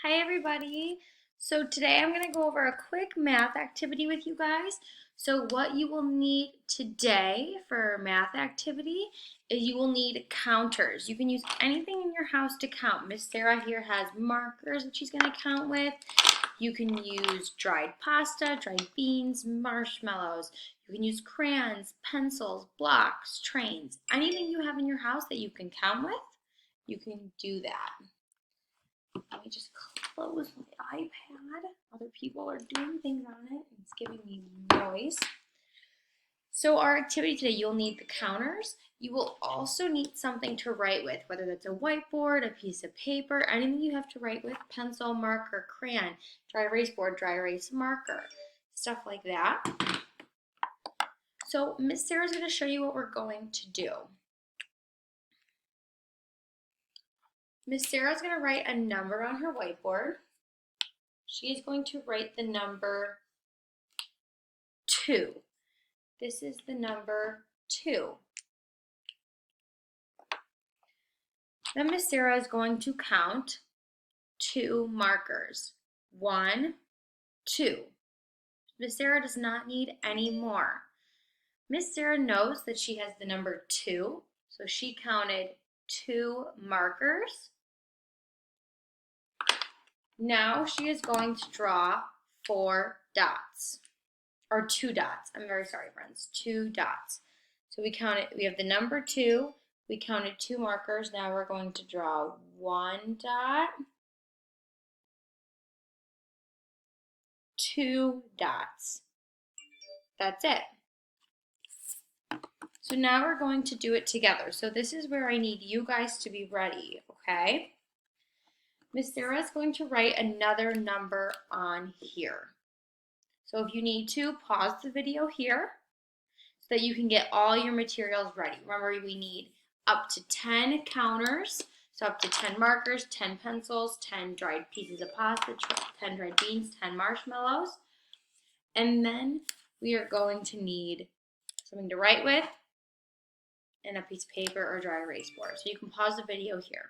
Hi everybody. So today I'm going to go over a quick math activity with you guys. So what you will need today for math activity is you will need counters. You can use anything in your house to count. Miss Sarah here has markers that she's going to count with. You can use dried pasta, dried beans, marshmallows. You can use crayons, pencils, blocks, trains. Anything you have in your house that you can count with, you can do that. Let me just close my iPad. Other people are doing things on it. It's giving me noise. So our activity today, you'll need the counters. You will also need something to write with, whether that's a whiteboard, a piece of paper, anything you have to write with, pencil, marker, crayon, dry erase board, dry erase marker, stuff like that. So Miss Sarah's going to show you what we're going to do. Miss Sarah's going to write a number on her whiteboard. She is going to write the number 2. This is the number 2. Then Miss Sarah is going to count 2 markers. 1, 2. Miss Sarah does not need any more. Miss Sarah knows that she has the number 2, so she counted 2 markers. Now she is going to draw 4 dots, or 2 dots. I'm very sorry, friends, 2 dots. So we have the number 2, we counted 2 markers. Now we're going to draw 1 dot, 2 dots. That's it. So now we're going to do it together. So this is where I need you guys to be ready, okay? Miss Sarah is going to write another number on here. So if you need to, pause the video here so that you can get all your materials ready. Remember, we need up to 10 counters, so up to 10 markers, 10 pencils, 10 dried pieces of pasta, 10 dried beans, 10 marshmallows. And then we are going to need something to write with and a piece of paper or dry erase board. So you can pause the video here.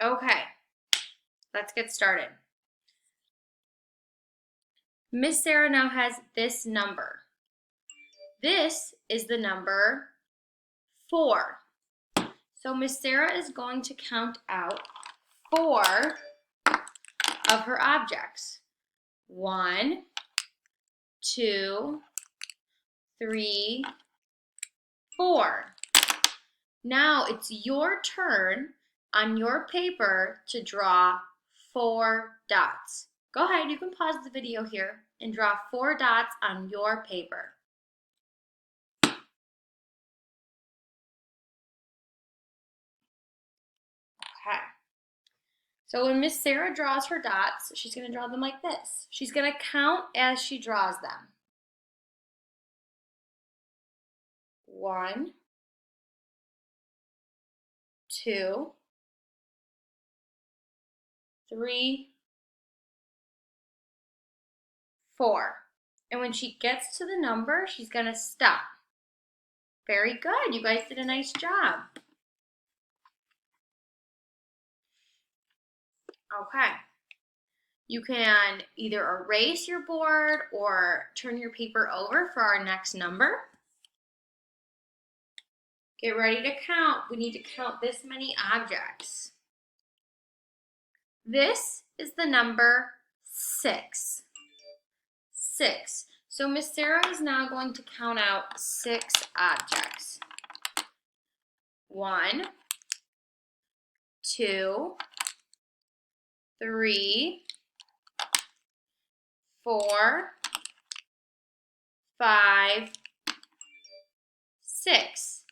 Okay, let's get started. Miss Sarah now has this number. This is the number 4. So Miss Sarah is going to count out 4 of her objects. 1, 2, 3, 4. Now it's your turn on your paper to draw 4 dots. Go ahead, you can pause the video here and draw 4 dots on your paper. Okay. So when Miss Sarah draws her dots, she's going to draw them like this. She's going to count as she draws them. 1, 2, 3, 4. And when she gets to the number, she's going to stop. Very good. You guys did a nice job. Okay. You can either erase your board or turn your paper over for our next number. Get ready to count. We need to count this many objects. This is the number 6. 6. So Miss Sarah is now going to count out 6 objects. 1, 2, 3, 4, 5, 6.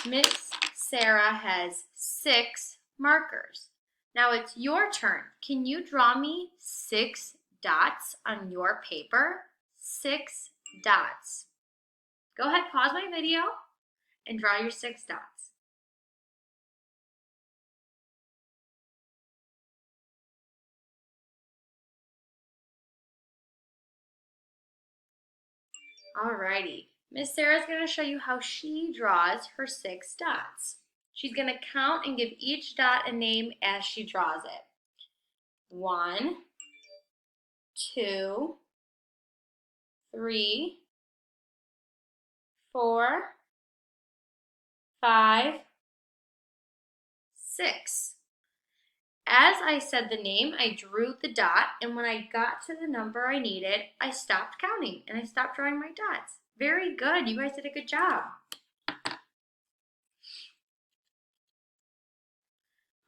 Miss Sarah has 6 markers. Now it's your turn. Can you draw me 6 dots on your paper? 6 dots. Go ahead, pause my video and draw your 6 dots. Alrighty. Miss Sarah's going to show you how she draws her 6 dots. She's going to count and give each dot a name as she draws it. 1, 2, 3, 4, 5, 6. As I said the name, I drew the dot, and when I got to the number I needed, I stopped counting and I stopped drawing my dots. Very good. You guys did a good job.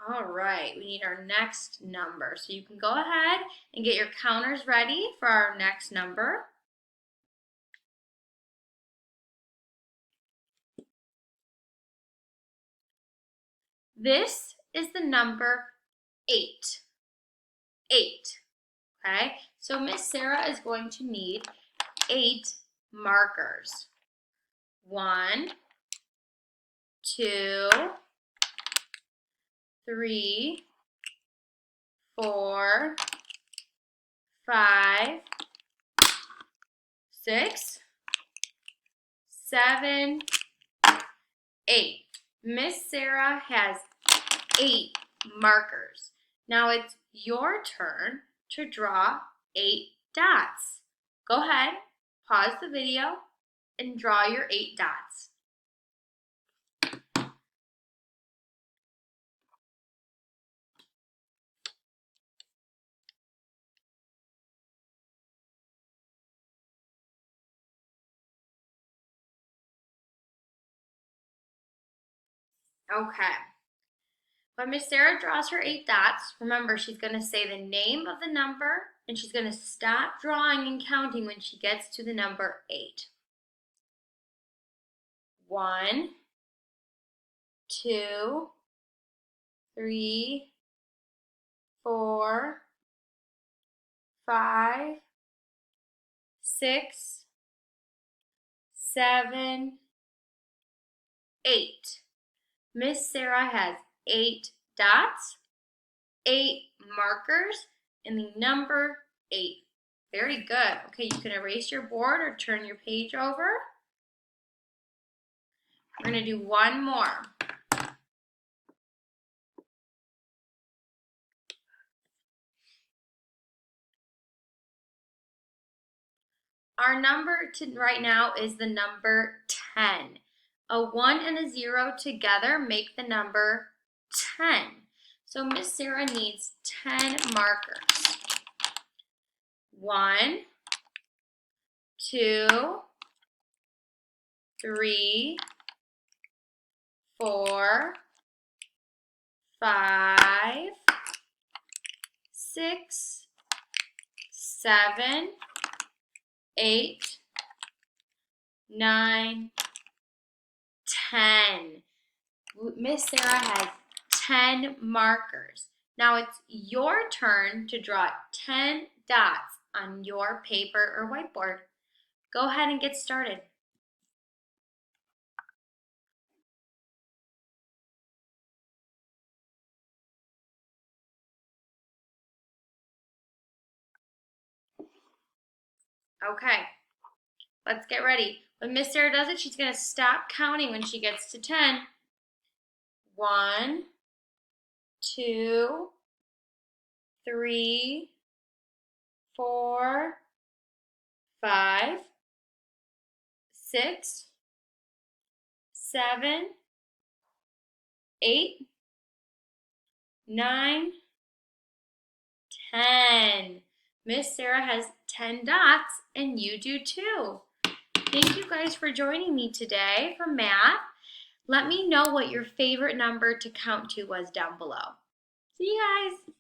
All right, we need our next number. So you can go ahead and get your counters ready for our next number. This is the number 8. 8. Okay, so Miss Sarah is going to need 8 markers. 1, 2, 3, 4, 5, 6, 7, 8. Miss Sarah has 8 markers. Now it's your turn to draw 8 dots. Go ahead, pause the video, and draw your 8 dots. Okay. When Miss Sarah draws her 8 dots, remember she's going to say the name of the number and she's going to stop drawing and counting when she gets to the number 8. 1, 2, 3, 4, 5, 6, 7, 8. Miss Sarah has 8 dots, 8 markers, and the number 8. Very good. Okay, you can erase your board or turn your page over. We're going to do one more. Our number right now is the number 10. A 1 and a 0 together make the number 10. So Miss Sarah needs 10 markers. 1, 2, 3, 4, 5, 6, 7, 8, 9, 10. Miss Sarah has 10 markers. Now it's your turn to draw 10 dots on your paper or whiteboard. Go ahead and get started. Okay, let's get ready. When Miss Sarah does it, she's going to stop counting when she gets to 10. 1, 2, 3, 4, 5, 6, 7, 8, 9, 10. Miss Sarah has 10 dots and you do too. Thank you guys for joining me today for math. Let me know what your favorite number to count to was down below. See you guys.